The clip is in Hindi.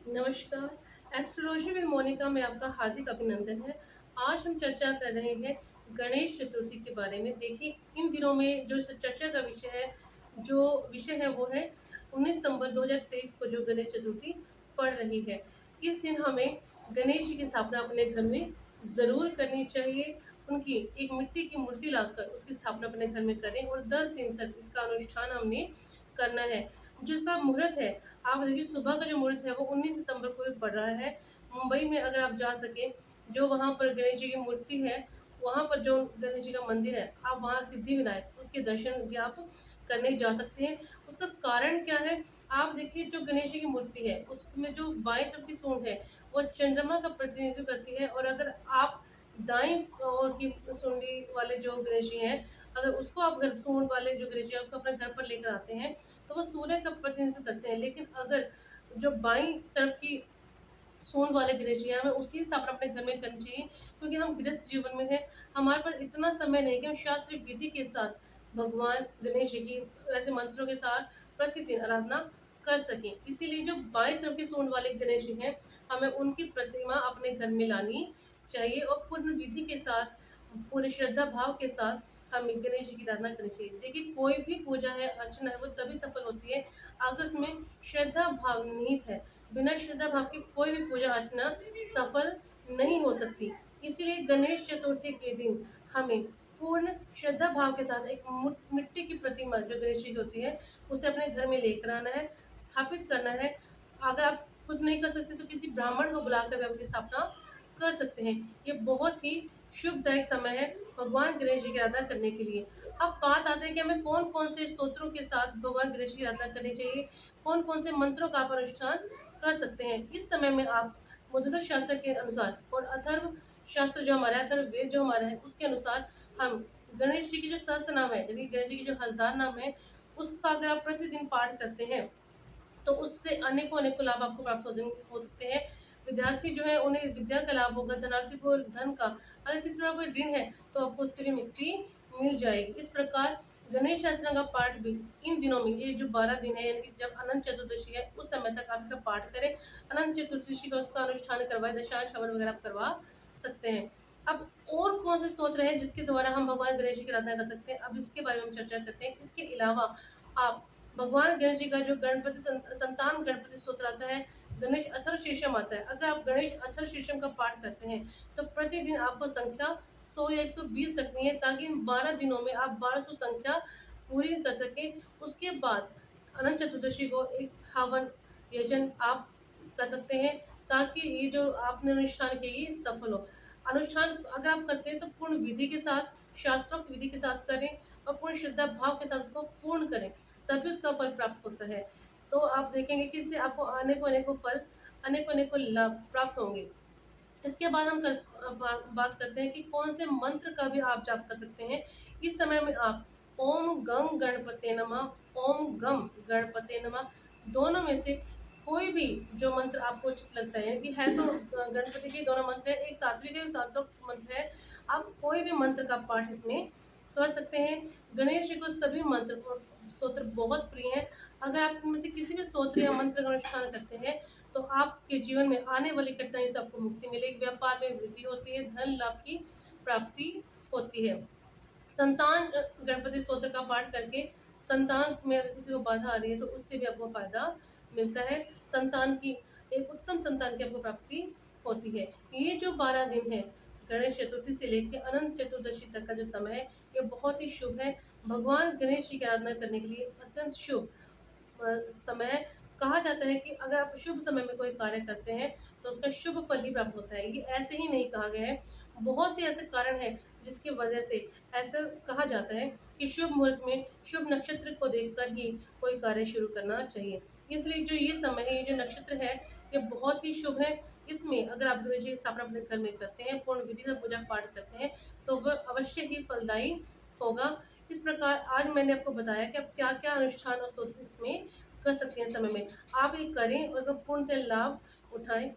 नमस्कार। एस्ट्रोलॉजी विद मोनिका में आपका हार्दिक अभिनंदन है। आज हम चर्चा कर रहे हैं गणेश चतुर्थी के बारे में। देखिए, इन दिनों में जो चर्चा का विषय है वो है 19 सितंबर 2023 को जो गणेश चतुर्थी पड़ रही है। इस दिन हमें गणेश जी की स्थापना अपने घर में ज़रूर करनी चाहिए। उनकी एक मिट्टी की मूर्ति लाकर उसकी स्थापना अपने घर में करें और 10 दिन तक इसका अनुष्ठान हमने करना है। जिसका मुहूर्त है, आप देखिए सुबह का जो मुहूर्त है वो 19 सितंबर को ही पड़ रहा है। मुंबई में अगर आप जा सकें, जो वहाँ पर गणेश जी की मूर्ति है, वहाँ पर जो गणेश जी का मंदिर है, आप वहाँ सिद्धिविनायक उसके दर्शन भी आप करने जा सकते हैं। उसका कारण क्या है? आप देखिए, जो गणेश जी की मूर्ति है उसमें जो बाएं तरफ की सूंड है वो चंद्रमा का प्रतिनिधित्व करती है, और अगर आप दाएं ओर की सूंडी वाले जो गणेश जी हैं, अगर उसको आप घर सूंड वाले जो गणेश जी हैं उसको अपने घर पर लेकर आते हैं तो वो सूर्य का प्रतिनिधित्व करते हैं। लेकिन अगर जो बाईं तरफ की सूंड वाले गणेश जी हैं, हमें उसकी स्थापना अपने घर में करनी चाहिए, क्योंकि हम गृहस्थ जीवन में हैं। हमारे पास इतना समय नहीं कि हम शास्त्रीय विधि के साथ भगवान गणेश जी की ऐसे मंत्रों के साथ प्रतिदिन आराधना कर सकें। इसीलिए जो बाईं तरफ की सूंड वाले गणेश जी हैं, हमें उनकी प्रतिमा अपने घर में लानी चाहिए और पूर्ण विधि के साथ, पूरी श्रद्धा भाव के साथ हमें गणेश जी की आराधना करनी चाहिए। देखिए, कोई भी पूजा है, अर्चना है, वो तभी सफल होती है अगर उसमें श्रद्धा भाव निहित है। बिना श्रद्धा भाव के कोई भी पूजा अर्चना सफल नहीं हो सकती। इसीलिए गणेश चतुर्थी के दिन हमें पूर्ण श्रद्धा भाव के साथ एक मिट्टी की प्रतिमा जो गणेश जी की होती है उसे अपने घर में लेकर आना है, स्थापित करना है। अगर आप खुद नहीं कर सकते तो किसी ब्राह्मण को बुलाकर भी आप उसकी स्थापना कर सकते हैं। ये बहुत ही शुभदायक समय है भगवान गणेश जी की आराधना करने के लिए। अब बात आती है कि हमें कौन कौन से स्तोत्रों के साथ भगवान गणेश की आराधना करनी चाहिए, कौन कौन से मंत्रों का आप अनुष्ठान कर सकते हैं। इस समय में आप मुद्गल शास्त्र के अनुसार और अथर्व शास्त्र जो हमारा है, अथर्व वेद जो हमारा है, उसके अनुसार हम गणेश जी की जो सहस्त्र नाम है, यानी गणेश जी की जो 1000 नाम है, उसका अगर आप प्रतिदिन पाठ करते हैं तो उससे अनेकों अनेकों लाभ आपको प्राप्त हो सकते हैं। विद्यार्थी जो है उन्हें विद्या का लाभ होगा, धनार्थी को धन का, अगर किसी प्रकार कोई ऋण है तो आपको उससे भी मुक्ति मिल जाएगी। इस प्रकार गणेश शास्त्र का पाठ भी इन दिनों में, ये जो 12 दिन है, यानी कि जब अनंत चतुर्दशी है उस समय तक आप इसका पाठ करें। अनंत चतुर्दशी का उसका अनुष्ठान करवाए, दशांश हवन वगैरह आप करवा सकते हैं। अब और कौन से स्तोत्र हैं जिसके द्वारा हम भगवान गणेश जी की आराधना कर सकते हैं, अब इसके बारे में हम चर्चा करते हैं। इसके अलावा आप भगवान गणेश जी का जो गणपति संतान गणपति स्तोत्र आता है, गणेश अथर्व शीर्षम आता है। अगर आप गणेश अथर्व शीर्षम का पाठ करते हैं तो प्रतिदिन आपको संख्या 100 या 120 रखनी है, ताकि इन 12 दिनों में आप 1200 संख्या पूरी कर सकें। उसके बाद अनंत चतुर्दशी को एक हवन यजन आप कर सकते हैं, ताकि ये जो आपने अनुष्ठान किया ये सफल हो। अनुष्ठान अगर आप करते हैं तो पूर्ण विधि के साथ, शास्त्रोक्त विधि के साथ करें और पूर्ण श्रद्धा भाव के साथ उसको पूर्ण करें, तभी उसका फल प्राप्त होता है। तो आप देखेंगे कि इससे आपको अनेकों अनेकों फल, अनेकों अनेकों लाभ प्राप्त होंगे। इसके बाद हम बात करते हैं कि कौन से मंत्र का भी आप जाप कर सकते हैं। इस समय में आप ओम गम गणपते नमः, ओम गम गणपते नमः, दोनों में से कोई भी जो मंत्र आपको उचित लगता है, कि है तो गणपति के दोनों मंत्र है, एक सात्विक है, एक सात्विक मंत्र है, आप कोई भी मंत्र का पाठ इसमें कर सकते हैं। गणेश जी को सभी मंत्र और स्तोत्र बहुत प्रिय हैं। अगर आप इनमें से किसी भी स्तोत्र या मंत्र का अनुष्ठान करते हैं तो आपके जीवन में आने वाली कठिनाइयों से आपको मुक्ति मिलेगी, व्यापार में वृद्धि होती है, धन लाभ की प्राप्ति होती है। संतान गणपति स्तोत्र का पाठ करके संतान में अगर किसी को बाधा आ रही है तो उससे भी आपको फायदा मिलता है। संतान की, एक उत्तम संतान की आपको प्राप्ति होती है। ये जो 12 दिन है, गणेश चतुर्थी से लेकर अनंत चतुर्दशी तक का जो समय है, ये बहुत ही शुभ है। भगवान गणेश जी की आराधना करने के लिए अत्यंत शुभ समय है। कहा जाता है कि अगर आप शुभ समय में कोई कार्य करते हैं तो उसका शुभ फल ही प्राप्त होता है। ये ऐसे ही नहीं कहा गया है, बहुत से ऐसे कारण हैं जिसकी वजह से ऐसा कहा जाता है कि शुभ मुहूर्त में शुभ नक्षत्र को देखकर ही कोई कार्य शुरू करना चाहिए। इसलिए जो ये समय है, ये जो नक्षत्र है, ये बहुत ही शुभ है। इसमें अगर आप गणेश जी की स्थापना अपने घर में करते हैं, पूर्ण विधि से पूजा पाठ करते हैं, तो वह अवश्य ही फलदायी होगा। इस प्रकार आज मैंने आपको बताया कि आप क्या-क्या अनुष्ठान और स्तोत्र इसमें कर सकते हैं समय में। आप ये करें और इसका पूर्णतः लाभ उठाएँ।